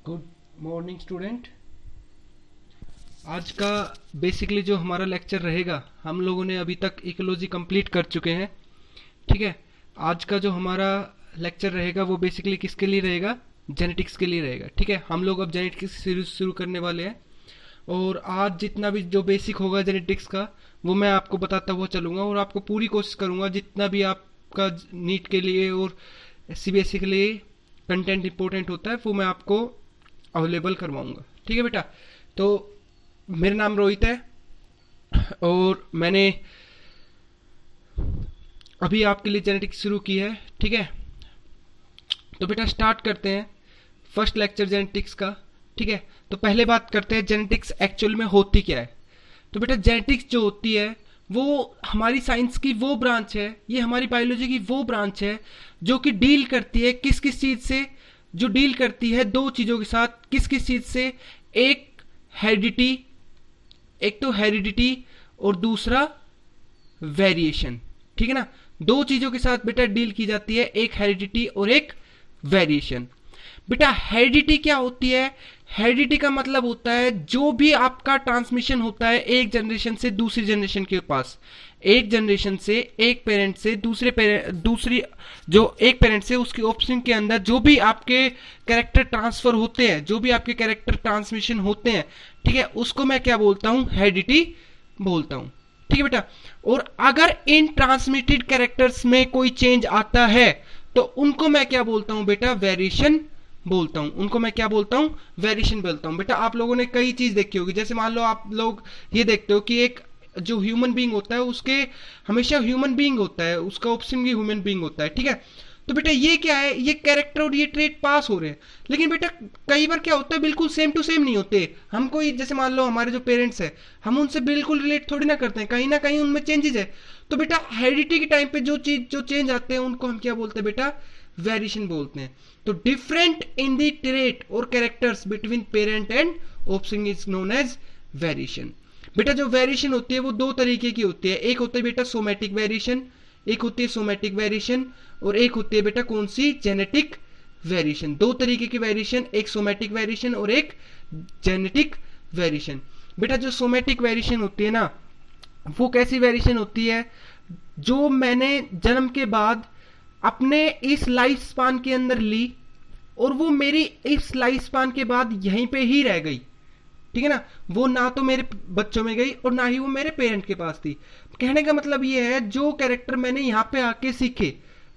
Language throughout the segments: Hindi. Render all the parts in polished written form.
Good morning student. आज का बेसिकली जो हमारा लेक्चर रहेगा, हम लोगों ने अभी तक इकोलॉजी कंप्लीट कर चुके हैं। ठीक है, आज का जो हमारा लेक्चर रहेगा वो बेसिकली किसके लिए रहेगा? जेनेटिक्स के लिए रहेगा। ठीक है, हम लोग अब जेनेटिक्स शुरू करने वाले हैं और आज जितना भी जो बेसिक होगा जेनेटिक्स का वो मैं आपको बताता हुआ चलूँगा और आपको पूरी कोशिश करूँगा जितना भी आपका नीट के लिए और सीबीएसई के लिए कंटेंट इंपॉर्टेंट होता है वो मैं आपको अवेलेबल करवाऊंगा। ठीक है बेटा, तो मेरा नाम रोहित है और मैंने अभी आपके लिए जेनेटिक्स शुरू की है। ठीक है, तो बेटा स्टार्ट करते हैं फर्स्ट लेक्चर जेनेटिक्स का। ठीक है, तो पहले बात करते हैं जेनेटिक्स एक्चुअल में होती क्या है। तो बेटा जेनेटिक्स जो होती है वो हमारी साइंस की वो ब्रांच है, ये हमारी बायोलॉजी की वो ब्रांच है जो कि डील करती है किस किस चीज से, जो डील करती है दो चीजों के साथ। किस किस चीज से? एक हेरिडिटी, एक तो हेरिडिटी और दूसरा वेरिएशन। ठीक है ना, दो चीजों के साथ बेटा डील की जाती है, एक हेरिडिटी और एक वेरिएशन। बेटा हेरिडिटी क्या होती है? हेरिडिटी का मतलब होता है जो भी आपका ट्रांसमिशन होता है एक जनरेशन से दूसरी जनरेशन के पास, एक जनरेशन से एक पेरेंट से दूसरी जो एक पेरेंट से उसकी ऑप्शन के अंदर जो भी आपके कैरेक्टर ट्रांसफर होते हैं, जो भी आपके कैरेक्टर ट्रांसमिशन होते हैं, ठीक है, उसको मैं क्या बोलता हूं? हेरिडिटी बोलता हूं। ठीक है बेटा, और अगर इन ट्रांसमिटेड कैरेक्टर्स में कोई चेंज आता है तो उनको मैं क्या बोलता हूं बेटा? वेरिएशन बोलता हूं। उनको मैं क्या बोलता हूं? वेरिएशन बोलता हूं। बेटा आप लोगों ने कई चीज देखी होगी, जैसे मान लो आप लोग ये देखते हो कि एक जो ह्यूमन बीइंग होता है उसके हमेशा ह्यूमन बीइंग होता है, उसका ऑप्शन भी ह्यूमन बीइंग होता है। ठीक है, तो बेटा ये क्या है? ये कैरेक्टर और ये ट्रेट पास हो रहे हैं, लेकिन बेटा कई बार क्या होता है बिल्कुल सेम टू सेम नहीं होते। हम कोई जैसे मान लो हमारे जो पेरेंट्स है हम उनसे बिल्कुल रिलेट थोड़ी ना करते हैं, कहीं ना कहीं उनमें चेंजेस है। तो बेटा हेरिडिटी के टाइम पे जो चेंज आते हैं उनको हम क्या बोलते हैं बेटा? वेरिएशन बोलते हैं। तो डिफरेंट इन द ट्रेट और characters between parent and offspring is known as variation. बेटा जो वेरिएशन होती है वो दो तरीके की होती है, एक होता है बेटा सोमैटिक वेरिएशन, एक होती है सोमैटिक वेरिएशन और एक होती है बेटा कौन सी? Genetic variation. दो तरीके की वेरिएशन, एक सोमैटिक वेरिएशन और एक जेनेटिक वेरिएशन। बेटा जो सोमैटिक वेरिएशन होती है ना वो कैसी वेरिएशन होती है? जो मैंने जन्म के बाद अपने इस लाइफ स्पान के अंदर ली और वो मेरी इस लाइफ स्पान के बाद यहीं पे ही रह गई। ठीक है ना, वो ना तो मेरे बच्चों में गई और ना ही वो मेरे पेरेंट के पास थी। कहने का मतलब ये है जो कैरेक्टर मैंने यहाँ पे आके सीखे,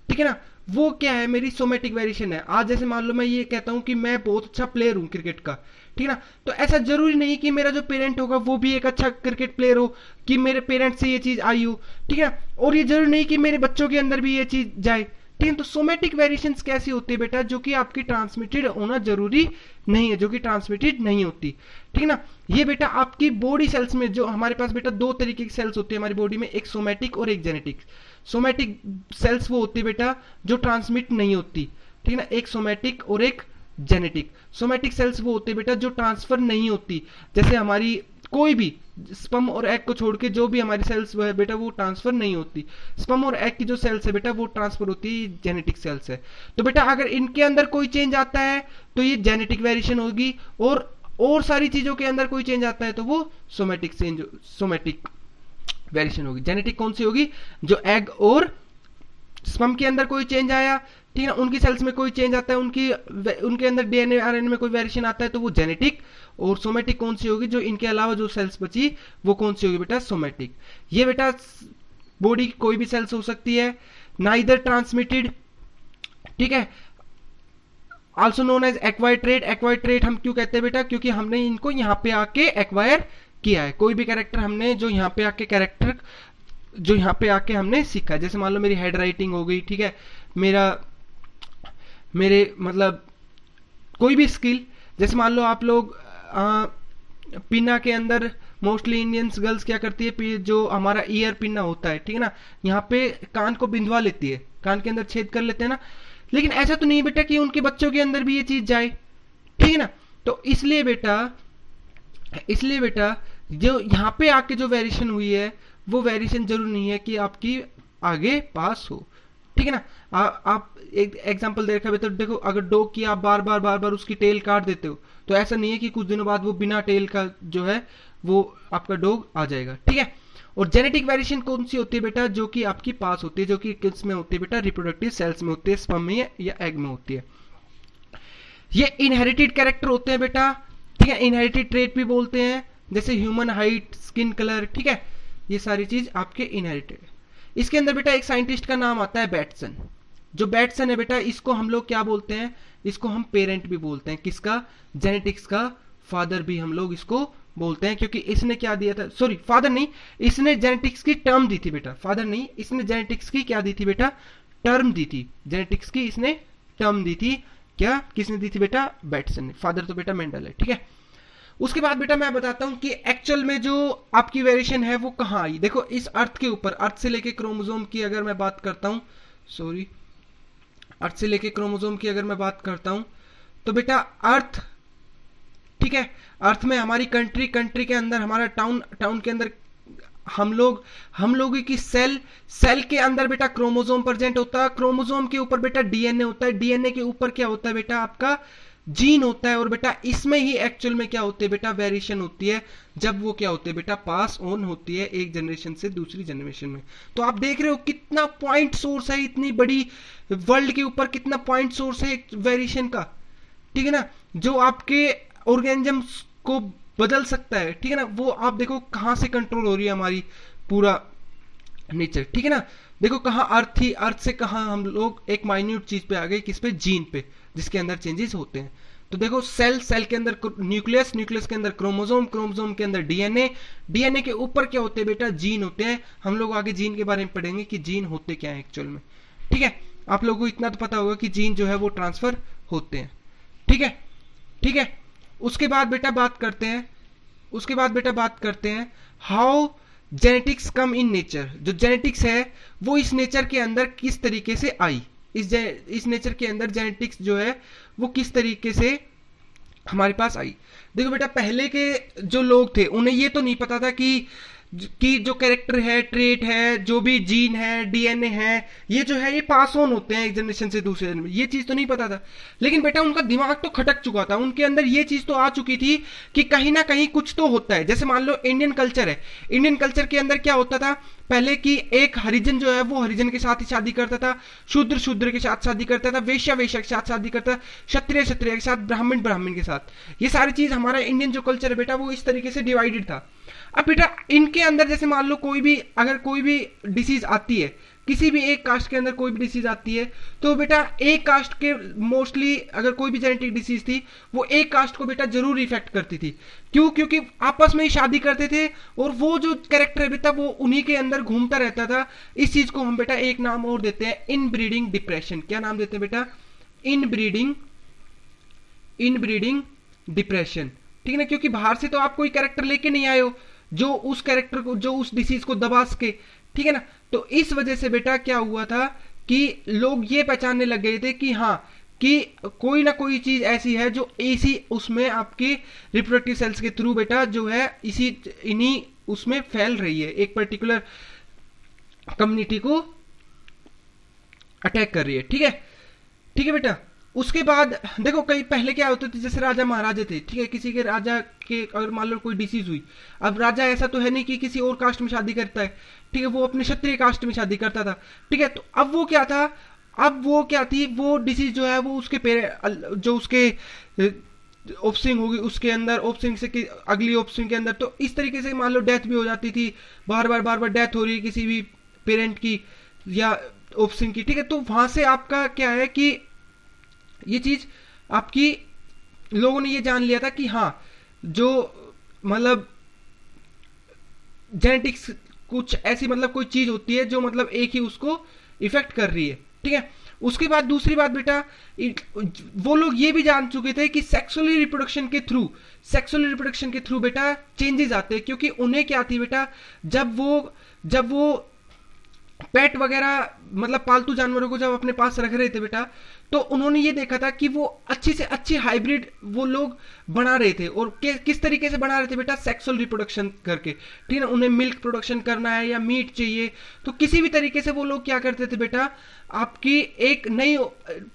ठीक है ना, वो क्या है? मेरी सोमैटिक वेरिएशन है। आज जैसे मान लो मैं ये कहता हूँ कि मैं बहुत अच्छा प्लेयर हूँ क्रिकेट का, ठीक है ना, तो ऐसा जरूरी नहीं कि मेरा जो पेरेंट होगा वो भी एक अच्छा क्रिकेट प्लेयर हो, कि मेरे पेरेंट से ये चीज आई हो, ठीक है ना, और ये जरूरी नहीं कि मेरे बच्चों के अंदर भी ये चीज जाए। ठीक है, तो सोमैटिक वेरिएशंस कैसी होती है बेटा? जो कि आपकी ट्रांसमिटेड होना जरूरी नहीं है, जो कि ट्रांसमिटेड नहीं होती। ठीक है ना, ये बेटा आपकी बॉडी सेल्स में जो हमारे पास बेटा दो तरीके की सेल्स होती है हमारी बॉडी में, एक सोमैटिक और एक जेनेटिक। सोमैटिक सेल्स वो होती है बेटा जो ट्रांसमिट नहीं होती, ठीक है ना, एक सोमैटिक और एक जेनेटिक। सोमैटिक सेल्स वो होते हैं बेटा जो ट्रांसफर नहीं होती, जैसे हमारी कोई भी स्पर्म और एग को छोड़ के जो भी हमारी सेल्स है बेटा वो ट्रांसफर नहीं होती। स्पर्म और एग की जो सेल्स है बेटा वो ट्रांसफर होती है, जेनेटिक सेल्स है। तो बेटा अगर इनके अंदर कोई चेंज आता है तो ये जेनेटिक वेरिएशन होगी, और सारी चीजों के अंदर कोई चेंज आता है तो वो सोमैटिक वेरिएशन होगी। जेनेटिक कौन सी होगी? जो एग और स्पर्म के अंदर कोई चेंज आया, ठीक है ना, उनकी सेल्स में कोई चेंज आता है, उनके अंदर डीएनए आरएनए में कोई वेरिएशन आता है तो वो जेनेटिक। और सोमैटिक कौन सी होगी? जो इनके अलावा जो सेल्स बची वो कौन सी होगी बेटा? सोमैटिक। ये बेटा बॉडी की कोई भी सेल्स हो सकती है, नाइदर ट्रांसमिटेड, ठीक है, also known as acquired trait. Acquired trait हम क्यों कहते हैं बेटा? क्योंकि हमने इनको यहाँ पे आके एक्वायर किया है। कोई भी कैरेक्टर हमने जो यहाँ पे आके कैरेक्टर जो यहाँ पे आके हमने सीखा, जैसे मान लो मेरी हेड राइटिंग हो गई, ठीक है, मेरे मतलब कोई भी स्किल, जैसे मान लो आप लोग पिन्ना के अंदर मोस्टली इंडियंस गर्ल्स क्या करती है, जो हमारा ईयर पिन्ना होता है, ठीक है ना, यहाँ पे कान को बिंदवा लेती है, कान के अंदर छेद कर लेते हैं ना, लेकिन ऐसा तो नहीं बेटा कि उनके बच्चों के अंदर भी ये चीज जाए, ठीक है ना। तो इसलिए बेटा जो यहाँ पे आके जो वेरिएशन हुई है वो वेरिएशन जरूर नहीं है कि आपकी आगे पास हो। ठीक है ना। आप एक एग्जांपल दे रखा है, तो देखो अगर डॉग की आप बार बार उसकी टेल काट देते हो तो ऐसा नहीं है कि कुछ दिनों बाद वो बिना टेल का जो है वो आपका डॉग आ जाएगा, ठीक है। और जेनेटिक वेरिएशन कौन सी होती है बेटा, जो कि आपकी पास होती है, जो कि किस में होती है बेटा, रिप्रोडक्टिव सेल्स में होती है, स्पर्म में या एग में होती है। ये इनहेरिटेड कैरेक्टर होते हैं बेटा, ठीक है, इनहेरिटेड ट्रेट भी बोलते हैं, जैसे ह्यूमन हाइट, स्किन कलर, ठीक है, ये सारी चीज आपके इनहेरिटेड है। इसके अंदर बेटा एक साइंटिस्ट का नाम आता है बैटसन। जो बैटसन है बेटा, इसको हम लोग क्या बोलते हैं, इसको हम पेरेंट भी बोलते हैं, किसका, जेनेटिक्स का फादर भी हम लोग इसको बोलते हैं, क्योंकि इसने क्या दिया था, सॉरी फादर नहीं, इसने जेनेटिक्स की टर्म दी थी बेटा, फादर नहीं, इसने जेनेटिक्स की क्या दी थी बेटा, टर्म दी थी, जेनेटिक्स की इसने टर्म दी थी, क्या किसने दी थी बेटा, बैटसन ने, फादर तो बेटा मेंडल है, ठीक है। उसके बाद बेटा मैं बताता हूं कि एक्चुअल में जो आपकी वेरिएशन है वो कहां आई। देखो इस अर्थ के ऊपर, अर्थ से लेके क्रोमोसोम की अगर मैं बात करता हूं, सॉरी, अर्थ से लेके क्रोमोसोम की अगर मैं बात करता हूं तो बेटा अर्थ, ठीक है, अर्थ में हमारी कंट्री, कंट्री के अंदर हमारा टाउन, टाउन के अंदर हम लोगों की सेल, सेल के अंदर बेटा क्रोमोसोम प्रेजेंट होता है, क्रोमोसोम के ऊपर बेटा डीएनए होता है, डीएनए के ऊपर क्या होता है बेटा, आपका जीन होता है, और बेटा इसमें ही एक्चुअल में क्या होती है बेटा, वेरिएशन होती है, जब वो क्या होती है बेटा, पास ऑन होती है एक जनरेशन से दूसरी जनरेशन में। तो आप देख रहे हो कितना पॉइंट सोर्स है, इतनी बड़ी वर्ल्ड के ऊपर कितना पॉइंट सोर्स है वेरिएशन का, ठीक है ना, जो आपके ऑर्गेनिजम्स को बदल सकता है, ठीक है ना। वो आप देखो कहां से कंट्रोल हो रही है हमारी पूरा नेचर, ठीक है ना। देखो कहां अर्थ थी, अर्थ से कहां हम लोग एक माइन्यूट चीज पे आ गए, किस पे, जीन पे, जिसके अंदर चेंजेस होते हैं। तो देखो सेल, सेल के अंदर न्यूक्लियस, न्यूक्लियस के अंदर क्रोमोसोम, क्रोमोसोम के अंदर डीएनए, डीएनए के ऊपर क्या होते हैं बेटा, जीन होते हैं। हम लोग आगे जीन के बारे में पढ़ेंगे कि जीन होते क्या है एक्चुअल में, ठीक है। आप लोगों को इतना तो पता होगा कि जीन जो है वो ट्रांसफर होते हैं, ठीक है, ठीक है। उसके बाद बेटा बात करते हैं, उसके बाद बेटा बात करते हैं how genetics come in nature. जो जेनेटिक्स है वो इस नेचर के अंदर किस तरीके से आई, इस नेचर के अंदर जेनेटिक्स जो है वो किस तरीके से हमारे पास आई। देखो बेटा पहले के जो लोग थे उन्हें ये तो नहीं पता था कि जो कैरेक्टर है, ट्रेट है, जो भी जीन है, डीएनए है, ये जो है ये पास ऑन होते हैं एक जनरेशन से दूसरे जनरेशन में, ये चीज तो नहीं पता था। लेकिन बेटा उनका दिमाग तो खटक चुका था, उनके अंदर ये चीज तो आ चुकी थी कि कहीं ना कहीं कुछ तो होता है। जैसे मान लो इंडियन कल्चर है, इंडियन कल्चर के अंदर क्या होता था पहले कि एक हरिजन जो है वो हरिजन के साथ ही शादी करता था, शूद्र शूद्र के साथ शादी करता था, वैश्य वैश्य के साथ शादी करता था, क्षत्रिय क्षत्रिय के साथ, ब्राह्मण ब्राह्मण के साथ। ये सारी चीज हमारा इंडियन जो कल्चर है बेटा वो इस तरीके से डिवाइडेड था। अब बेटा इनके अंदर जैसे मान लो कोई भी, अगर कोई भी डिसीज आती है, किसी भी एक कास्ट के अंदर कोई भी डिसीज आती है, तो बेटा एक कास्ट के मोस्टली अगर कोई भी जेनेटिक डिसीज थी वो एक कास्ट को बेटा जरूर इफेक्ट करती थी। क्यों? क्योंकि आपस में ही शादी करते थे और वो जो कैरेक्टर है बेटा वो उन्हीं के अंदर घूमता रहता था। इस चीज को हम बेटा एक नाम और देते हैं, इनब्रीडिंग डिप्रेशन। क्या नाम देते हैं बेटा? इनब्रीडिंग डिप्रेशन, ठीक है ना। क्योंकि बाहर से तो आप कोई कैरेक्टर लेके नहीं आए हो जो उस कैरेक्टर को, जो उस डिसीज को दबा सके, ठीक है ना। तो इस वजह से बेटा क्या हुआ था कि लोग ये पहचानने लग गए थे कि हाँ, कि कोई ना कोई चीज ऐसी है जो इसी उसमें आपके रिप्रोडक्टिव सेल्स के थ्रू बेटा जो है इन्हीं उसमें फैल रही है, एक पर्टिकुलर कम्युनिटी को अटैक कर रही है, ठीक है, ठीक है बेटा। उसके बाद देखो कई पहले क्या होते थे, जैसे राजा महाराजा थे, ठीक है, किसी के राजा के अगर मान लो कोई डिसीज हुई, अब राजा ऐसा तो है नहीं कि किसी और कास्ट में शादी करता है, ठीक है, वो अपने क्षत्रिय कास्ट में शादी करता था, ठीक है। तो अब वो क्या था, अब वो क्या थी, वो डिसीज जो है वो उसके जो उसके ऑफस्प्रिंग होगी उसके अंदर, ऑफस्प्रिंग से अगली ऑफस्प्रिंग के अंदर, तो इस तरीके से मान लो डेथ भी हो जाती थी, बार बार डेथ हो रही है किसी भी पेरेंट की या ऑफस्प्रिंग की, ठीक है। तो वहां से आपका क्या है कि ये चीज आपकी लोगों ने ये जान लिया था कि हाँ, जो मतलब जेनेटिक्स कुछ ऐसी मतलब कोई चीज होती है जो मतलब एक ही उसको इफेक्ट कर रही है, ठीक है। उसके बाद दूसरी बात बेटा, वो लोग ये भी जान चुके थे कि सेक्सुअल रिप्रोडक्शन के थ्रू बेटा चेंजेस आते हैं। क्योंकि उन्हें क्या थी बेटा, जब वो पेट वगैरह मतलब पालतू जानवरों को जब अपने पास रख रहे थे बेटा, तो उन्होंने ये देखा था कि वो अच्छी से अच्छी हाइब्रिड वो लोग बना रहे थे, और किस तरीके से बना रहे थे बेटा, सेक्सुअल रिप्रोडक्शन करके, ठीक है ना। उन्हें मिल्क प्रोडक्शन करना है या मीट चाहिए, तो किसी भी तरीके से वो लोग क्या करते थे बेटा, आपकी एक नई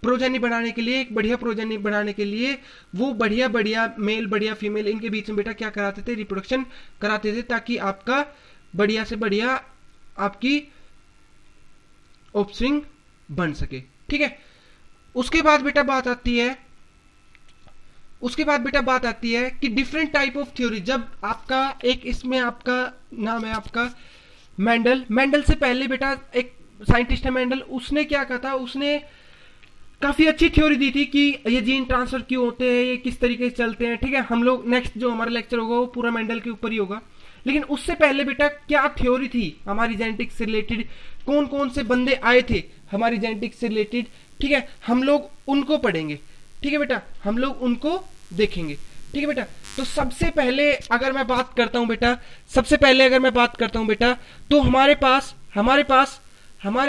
प्रोजेनी बनाने के लिए, एक बढ़िया प्रोजेनी बनाने के लिए वो बढ़िया बढ़िया मेल बढ़िया फीमेल इनके बीच में बेटा क्या कराते थे, रिप्रोडक्शन कराते थे, ताकि आपका बढ़िया से बढ़िया आपकी ऑफस्प्रिंग बन सके, ठीक है। उसके बाद बेटा बात आती है कि डिफरेंट टाइप ऑफ थ्योरी। जब आपका एक इसमें आपका नाम है आपका मेंडल से पहले बेटा एक साइंटिस्ट है मेंडल, उसने क्या कहा था, उसने काफी अच्छी थ्योरी दी थी कि ये जीन ट्रांसफर क्यों होते हैं, ये किस तरीके से चलते हैं, ठीक है। हम लोग नेक्स्ट जो हमारा लेक्चर होगा वो पूरा मेंडल के ऊपर ही होगा, लेकिन उससे पहले बेटा क्या थ्योरी थी हमारी जेनेटिक्स से रिलेटेड, कौन कौन से बंदे आए थे हमारी जेनेटिक्स से रिलेटेड, ठीक है, हम लोग उनको पढ़ेंगे, ठीक है बेटा, हम लोग उनको देखेंगे, ठीक है बेटा। तो सबसे पहले अगर मैं बात करता हूं बेटा, तो हमारे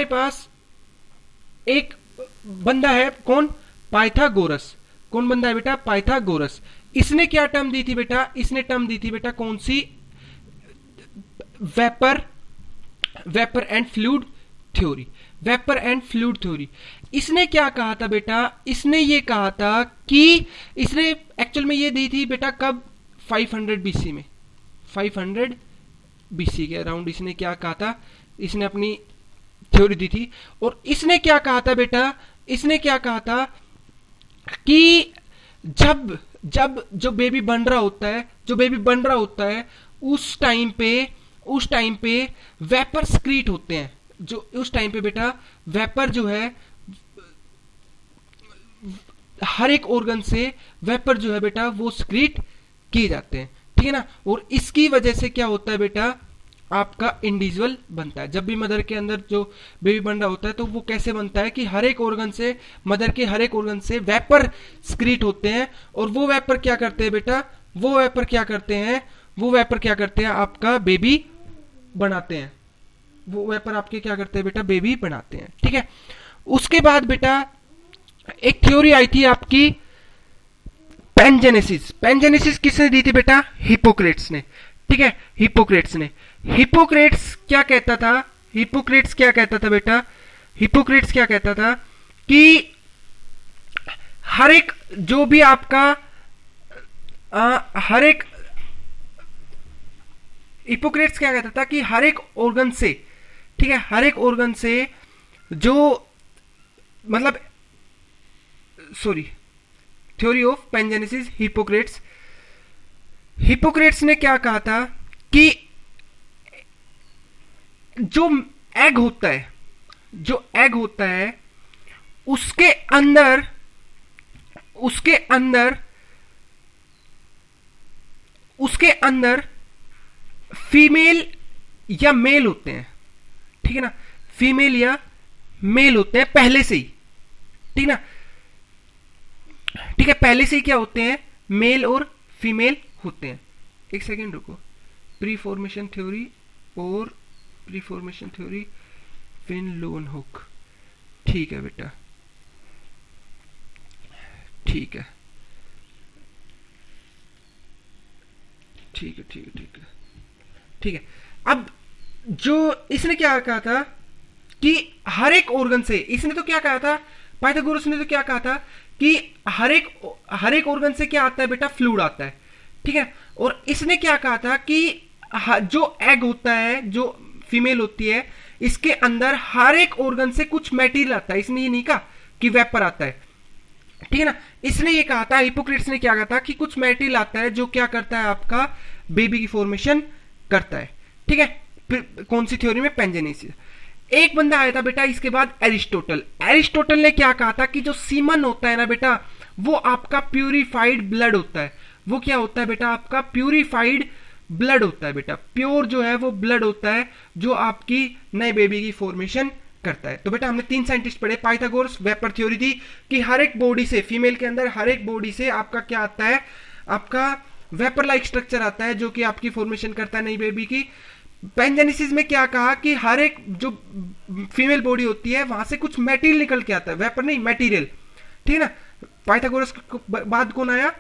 पास एक बंदा है, कौन, पाइथागोरस। कौन बंदा है बेटा, पाइथागोरस। इसने क्या टर्म दी थी बेटा, इसने टर्म दी थी बेटा कौन सी, vapour and fluid theory. Vapour and fluid theory. इसने क्या कहा था बेटा, इसने ये कहा था कि इसने एक्चुअल में ये दी थी बेटा कब, 500 बीसी में, 500 बीसी के अराउंड इसने क्या कहा था, इसने अपनी थ्योरी दी थी। और इसने क्या कहा था बेटा, इसने क्या कहा था कि जब जो बेबी बन रहा होता है उस टाइम पे वेपर स्क्रीट होते हैं, जो उस टाइम पे बेटा वेपर जो है हर एक ऑर्गन से वेपर जो है बेटा वो स्क्रीट किए जाते हैं, ठीक है ना। और इसकी वजह से क्या होता है बेटा, आपका इंडिविजुअल बनता है। जब भी मदर के अंदर जो बेबी बन रहा होता है तो वो कैसे बनता है कि हर एक ऑर्गन से, मदर के हर एक ऑर्गन से वेपर स्क्रीट होते हैं, और वो वेपर क्या करते हैं बेटा, वो वेपर क्या करते हैं आपका बेबी बनाते हैं, वो वेपर आपके क्या करते हैं बेटा, बेबी बनाते हैं, ठीक है। उसके बाद बेटा एक थ्योरी आई थी आपकी पैनजेनेसिस। पैनजेनेसिस किसने दी थी बेटा, हिप्पोक्रेट्स ने, ठीक है, हिप्पोक्रेट्स क्या कहता था बेटा, हिप्पोक्रेट्स क्या कहता था कि हर एक जो भी आपका हिप्पोक्रेट्स क्या कहता था कि हर एक ऑर्गन से, ठीक है, हर एक ऑर्गन से जो मतलब थ्योरी ऑफ पैनजेनेसिस, हिप्पोक्रेट्स ने क्या कहा था कि जो एग होता है उसके अंदर फीमेल या मेल होते हैं, ठीक है ना, फीमेल या मेल होते हैं पहले से ही, ठीक ना, ठीक है, पहले से ही क्या होते हैं, मेल और फीमेल होते हैं। एक सेकेंड रुको, pre formation theory win loan hook, ठीक है बेटा, ठीक है। अब जो इसने क्या कहा था कि हर एक ऑर्गन से, इसने तो क्या कहा था, पाइथागोरस ने तो क्या कहा था कि हर एक ऑर्गन से क्या आता है बेटा, फ्लूइड आता है, ठीक है। और इसने क्या कहा था कि जो एग होता है, जो फीमेल होती है, इसके अंदर हर एक ऑर्गन से कुछ मटेरियल आता है। इसने ये नहीं कहा कि वेपर आता है, ठीक है ना, इसने ये कहा था, हिप्पोक्रेट्स ने क्या कहा था कि कुछ मटेरियल आता है जो क्या करता है, आपका बेबी की फॉर्मेशन करता है, ठीक है। फिर कौन सी थ्योरी में, पैनजेनेसिस। एक बंदा आया था बेटा इसके बाद, एरिस्टोटल ने क्या कहा था कि जो सीमन होता है ना बेटा, वो आपका प्यूरिफाइड ब्लड होता है। वो क्या होता है बेटा, आपका प्यूरिफाइड ब्लड होता है बेटा, प्योर जो है वो ब्लड होता है जो आपकी नए बेबी की फॉर्मेशन करता है। तो बेटा हमने 3 साइंटिस्ट पढ़े, पाइथागोरस वेपर थ्योरी थी कि हर एक बॉडी से, फीमेल के अंदर हर एक बॉडी से आपका क्या आता है, आपका वेपर लाइक स्ट्रक्चर आता है जो कि आपकी फॉर्मेशन करता है नई बेबी की। पैनजेनेसिस में क्या कहा कि हर एक जो फीमेल बॉडी होती है वहां से कुछ मटेरियल निकल के आता है, वेपर नहीं मटेरियल, ठीक है ना। पाइथागोरस के बाद कौन आया?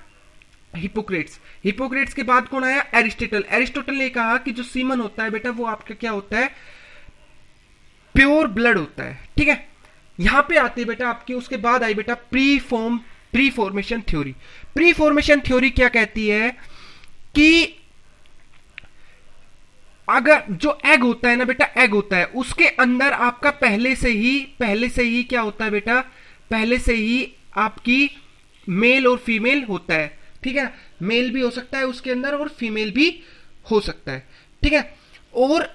हिपोक्रेट्स। हिपोक्रेट्स के बाद कौन आया? एरिस्टोटल। एरिस्टोटल ने कहा कि जो सीमन होता है बेटा वो आपका क्या होता है? प्योर ब्लड होता है। ठीक है, यहां पे आती है बेटा आपकी, उसके बाद आई बेटा pre formation theory. Pre formation theory क्या कहती है कि अगर जो एग होता है ना बेटा, एग होता है उसके अंदर आपका पहले से ही क्या होता है बेटा? पहले से ही आपकी मेल और फीमेल होता है। ठीक है, मेल भी हो सकता है उसके अंदर और फीमेल भी हो सकता है। ठीक है, और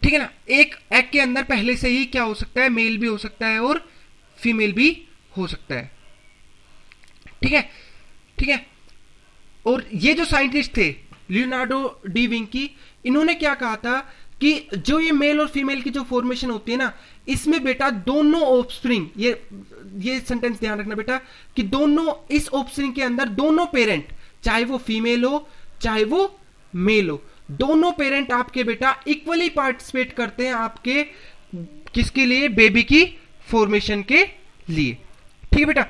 ठीक है ना, एक एग के अंदर पहले से ही क्या हो सकता है? मेल भी हो सकता है और फीमेल भी हो सकता है। ठीक है, ठीक है। और ये जो साइंटिस्ट थे लियोनार्डो डी विंकी, इन्होंने क्या कहा था कि जो ये मेल और फीमेल की जो फॉर्मेशन होती है ना, इसमें बेटा दोनों ऑफस्प्रिंग, ये सेंटेंस ध्यान रखना बेटा, कि दोनों इस ऑफस्प्रिंग के अंदर दोनों पेरेंट, चाहे वो फीमेल हो चाहे वो मेल हो, दोनों पेरेंट आपके बेटा इक्वली पार्टिसिपेट करते हैं आपके किसके लिए? बेबी की फॉर्मेशन के लिए। ठीक है बेटा।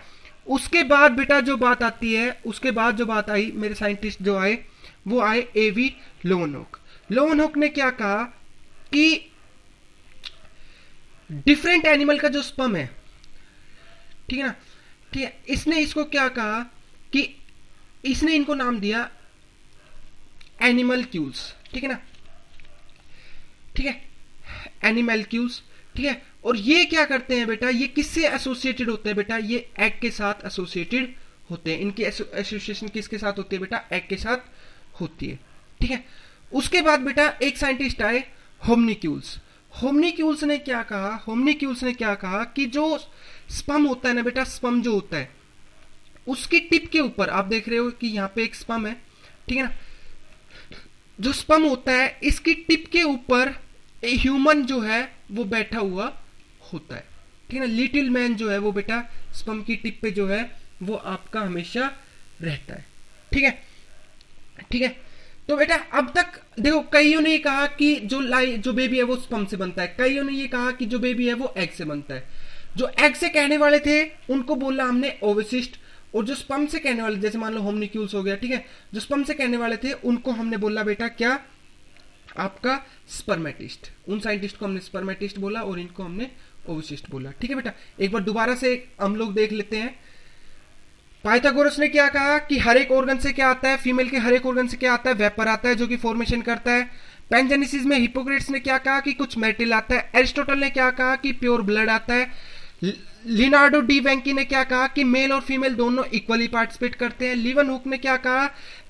उसके बाद बेटा जो बात आती है, उसके बाद जो बात आई, मेरे साइंटिस्ट जो आए वो आए एवी लोवेनहॉक। लोवेनहॉक ने क्या कहा कि डिफरेंट एनिमल का जो स्पर्म है, ठीक है ना, ठीक है, इसने इसको क्या कहा कि इसने इनको नाम दिया एनिमलक्यूल्स। ठीक है ना, ठीक है, एनिमलक्यूल्स। ठीक है, और ये क्या करते हैं बेटा? ये किससे एसोसिएटेड होते हैं बेटा? ये एग के साथ एसोसिएटेड होते हैं। इनकी एसोसिएशन किसके साथ होती है बेटा? एग के साथ होती है। ठीक है, उसके बाद बेटा एक साइंटिस्ट आए होम्निक्यूल्स। होम्निक्यूल्स ने क्या कहा? होम्निक्यूल्स ने क्या कहा कि जो स्पर्म होता है ना बेटा, स्पर्म जो होता है उसकी टिप के ऊपर, आप देख रहे हो कि यहाँ पे एक स्पर्म है, ठीक है ना, जो स्पर्म होता है इसकी टिप के ऊपर ह्यूमन जो है वो बैठा हुआ होता है। ठीक है ना, लिटिल मैन जो है वो बेटा स्पर्म की टिप पे जो है वो आपका हमेशा रहता है। ठीक है, ठीक है। तो बेटा अब तक देखो, कईयों ने ये कहा कि जो बेबी है वो स्पर्म से बनता है, कईयों ने ये कहा कि जो बेबी है वो एग से बनता है। जो एग से कहने वाले थे उनको बोला हमने ओविसिस्ट, और जो स्पर्म से कहने वाले, जैसे मान लो होम्निक्यूल्स हो गया, ठीक है, जो स्पर्म से कहने वाले थे उनको हमने बोला बेटा क्या? आपका स्पर्मेटिस्ट। उन साइंटिस्ट को हमने स्पर्मेटिस्ट बोला और इनको हमने ओविसिस्ट बोला। ठीक है बेटा, एक बार दोबारा से हम लोग देख लेते हैं। पाइथागोरस ने क्या कहा कि हर एक ऑर्गन से क्या आता है? फीमेल के हर एक ऑर्गन से क्या आता है? वेपर आता है जो कि फॉर्मेशन करता है। पैनजेनेसिस में हिपोक्रेट्स ने क्या कहा कि कुछ मेटल आता है। एरिस्टोटल ने क्या कहा कि प्योर ब्लड आता है। लियोनार्डो डी विंकी ने क्या कहा कि मेल और फीमेल दोनों इक्वली पार्टिसिपेट करते हैं। लीवनहुक ने क्या कहा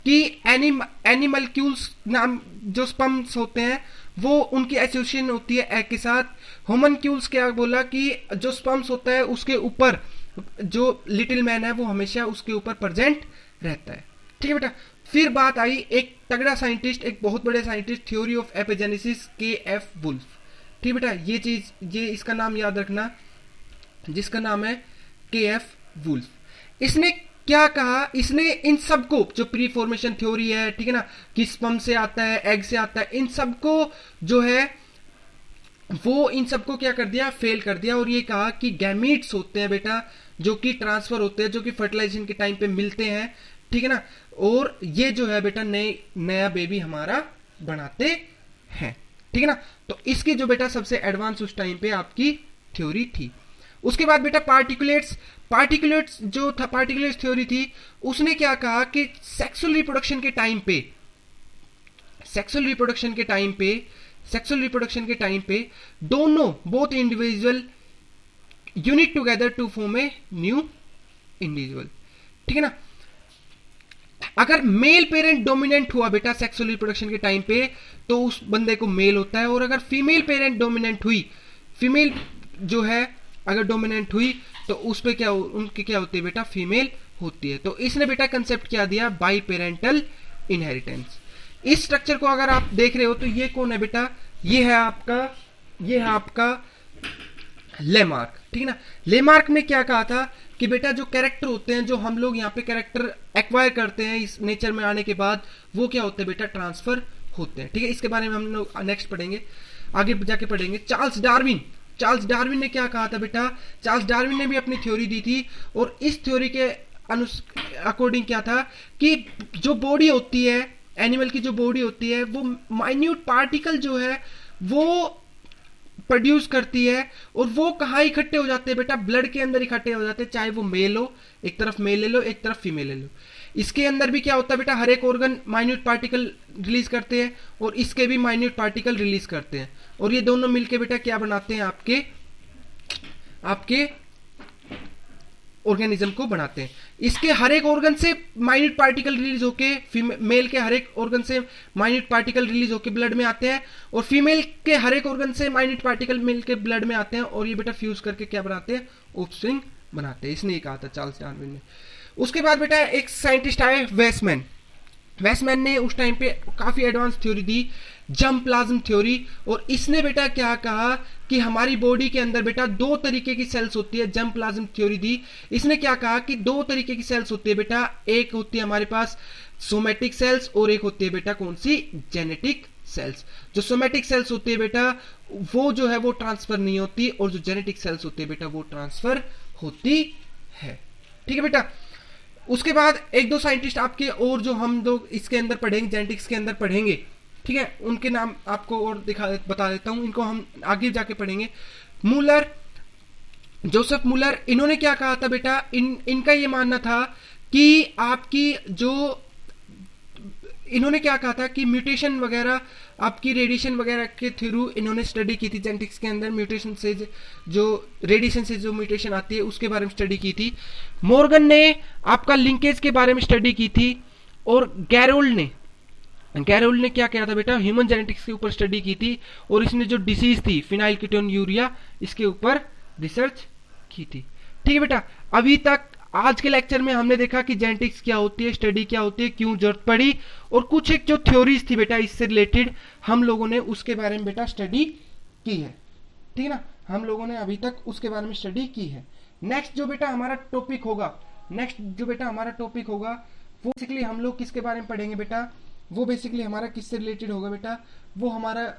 कि एनिमलक्यूल्स नाम जो स्पर्म्स होते हैं वो उनकी एसोसिएशन होती है एग के साथ। होमनक्यूल्स क्या बोला कि जो स्पर्म्स होता है उसके ऊपर जो लिटिल मैन है वो हमेशा उसके ऊपर प्रेजेंट रहता है। ठीक है बेटा। फिर बात आई एक तगड़ा साइंटिस्ट, एक बहुत बड़े साइंटिस्ट, थ्योरी ऑफ एपिजेनेसिस, के.एफ. वुल्फ। ठीक बेटा, ये इसका नाम याद रखना, जिसका नाम है के.एफ. वुल्फ। इसने क्या कहा? इसने इन सबको, जो प्री फॉर्मेशन थ्योरी है, ठीक है ना, कि स्पर्म से आता है, एग से आता है, इन सबको जो है वो इन सबको क्या कर दिया? फेल कर दिया। और ये कहा कि गैमीट्स होते हैं बेटा जो कि ट्रांसफर होते हैं, जो कि फर्टिलाइजेशन के टाइम पे मिलते हैं, ठीक है ना, और ये जो है बेटा नया बेबी हमारा बनाते हैं। ठीक है ना, तो इसकी जो बेटा सबसे एडवांस उस टाइम पे आपकी थ्योरी थी। उसके बाद बेटा पार्टिकुलेट्स जो था, पार्टिकुलेट्स थ्योरी थी, उसने क्या कहा कि सेक्सुअल रिप्रोडक्शन के टाइम पे दोनों, both individual unit together to form a new individual. ठीक है ना, अगर मेल पेरेंट डोमिनेंट हुआ बेटा सेक्सुअल रिप्रोडक्शन के टाइम पे तो उस बंदे को मेल होता है, और अगर फीमेल पेरेंट डोमिनेंट हुई, फीमेल जो है अगर डोमिनेंट हुई तो उस पे क्या उनकी क्या होती है बेटा? फीमेल होती है। तो इसने बेटा कंसेप्ट क्या दिया? By parental inheritance. इस स्ट्रक्चर को अगर आप देख रहे हो तो ये कौन है बेटा? ये है आपका लेमार्क। ठीक है ना, लेमार्क ने क्या कहा था कि बेटा जो कैरेक्टर होते हैं, जो हम लोग यहाँ पे कैरेक्टर एक्वायर करते हैं इस नेचर में आने के बाद, वो क्या होते हैं बेटा? ट्रांसफर होते हैं। ठीक है, इसके बारे में हम लोग नेक्स्ट पढ़ेंगे, आगे जाके पढ़ेंगे। चार्ल्स डार्विन, चार्ल्स डार्विन ने क्या कहा था बेटा, चार्ल्स डार्विन ने भी अपनी थ्योरी दी थी, और इस थ्योरी के अकॉर्डिंग क्या था कि जो बॉडी होती है एनिमल की, जो बॉडी होती है वो माइन्यूट पार्टिकल जो है वो प्रोड्यूस करती है, और वो कहाँ इकट्ठे हो जाते हैं बेटा, ब्लड के अंदर इकट्ठे हो जाते हैं, चाहे वो मेल हो, एक तरफ मेल ले लो, एक तरफ फीमेल ले लो। इसके अंदर भी क्या होता है बेटा, हर एक ऑर्गन माइन्यूट पार्टिकल रिलीज करते हैं, और इसके भी माइन्यूट पार्टिकल रिलीज करते हैं, और ये दोनों मिलके बेटा क्या बनाते हैं, आपके ऑर्गेनिज्म को बनाते हैं। इसके हर एक ऑर्गन से माइन्यूट पार्टिकल रिलीज होके, मेल के हर एक ऑर्गन से माइन्यूट पार्टिकल रिलीज होके ब्लड में आते हैं, और फीमेल के हर एक ऑर्गन से माइन्यूट पार्टिकल मिल के ब्लड में आते हैं, और ये बेटा फ्यूज करके क्या बनाते हैं, ऑफस्प्रिंग बनाते हैं। इसने ये कहा था चार्ल्स डार्विन ने। उसके बाद बेटा एक साइंटिस्ट आए वेसमैन। वेसमैन ने उस टाइम पे काफी एडवांस थ्योरी दी, जर्म प्लाज्म थ्योरी, और इसने बेटा क्या कहा कि हमारी बॉडी के अंदर बेटा दो तरीके की सेल्स होती है, जर्म प्लाज्म थ्योरी दी। इसने क्या कहा कि दो तरीके की सेल्स होती है बेटा, एक होती है हमारे पास सोमैटिक सेल्स, और एक होती है बेटा कौन सी, जेनेटिक सेल्स। जो सोमैटिक सेल्स होती है बेटा वो जो है वो ट्रांसफर नहीं होती, और जो जेनेटिक सेल्स होती है बेटा वो ट्रांसफर होती है। ठीक है बेटा। उसके बाद एक दो साइंटिस्ट आपके और जो हम लोग इसके अंदर पढ़ेंगे, जेनेटिक्स के अंदर पढ़ेंगे, ठीक है, उनके नाम आपको और बता देता हूं, इनको हम आगे जाके पढ़ेंगे। मूलर, जोसेफ मूलर, इन्होंने क्या कहा था बेटा, इनका ये मानना था कि आपकी जो, इन्होंने क्या कहा था कि म्यूटेशन वगैरह, आपकी रेडिएशन वगैरह के थ्रू इन्होंने स्टडी की थी जेनेटिक्स के अंदर, म्यूटेशन से जो रेडिएशन से जो म्यूटेशन आती है उसके बारे में स्टडी की थी। मॉर्गन ने आपका लिंकेज के बारे में स्टडी की थी, और गैरोल्ड ने क्या किया था बेटा, ह्यूमन जेनेटिक्स के ऊपर स्टडी की थी, और इसने जो डिसीज थी फिनाइलकीटोन्यूरिया, इसके ऊपर रिसर्च की थी। ठीक है बेटा। अभी तक आज के लेक्चर में हमने देखा कि जेनेटिक्स क्या होती है, स्टडी क्या होती है, क्यों जरूरत पड़ी, और कुछ एक जो थ्योरीज थी बेटा इससे रिलेटेड हम लोगों ने उसके बारे में बेटा स्टडी की है। ठीक है ना, हम लोगों ने अभी तक उसके बारे में स्टडी की है। नेक्स्ट जो बेटा हमारा टॉपिक होगा, वो बेसिकली हम लोग किसके बारे में पढ़ेंगे बेटा, वो बेसिकली हमारा किससे रिलेटेड होगा बेटा, वो हमारा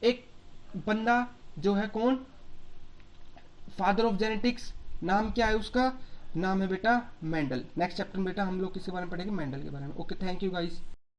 एक बंदा जो है कौन, फादर ऑफ जेनेटिक्स, नाम क्या है उसका, नाम है बेटा मेंडल। नेक्स्ट चैप्टर में बेटा हम लोग किसके बारे में पढ़ेंगे, मेंडल के बारे में। Okay, thank you guys.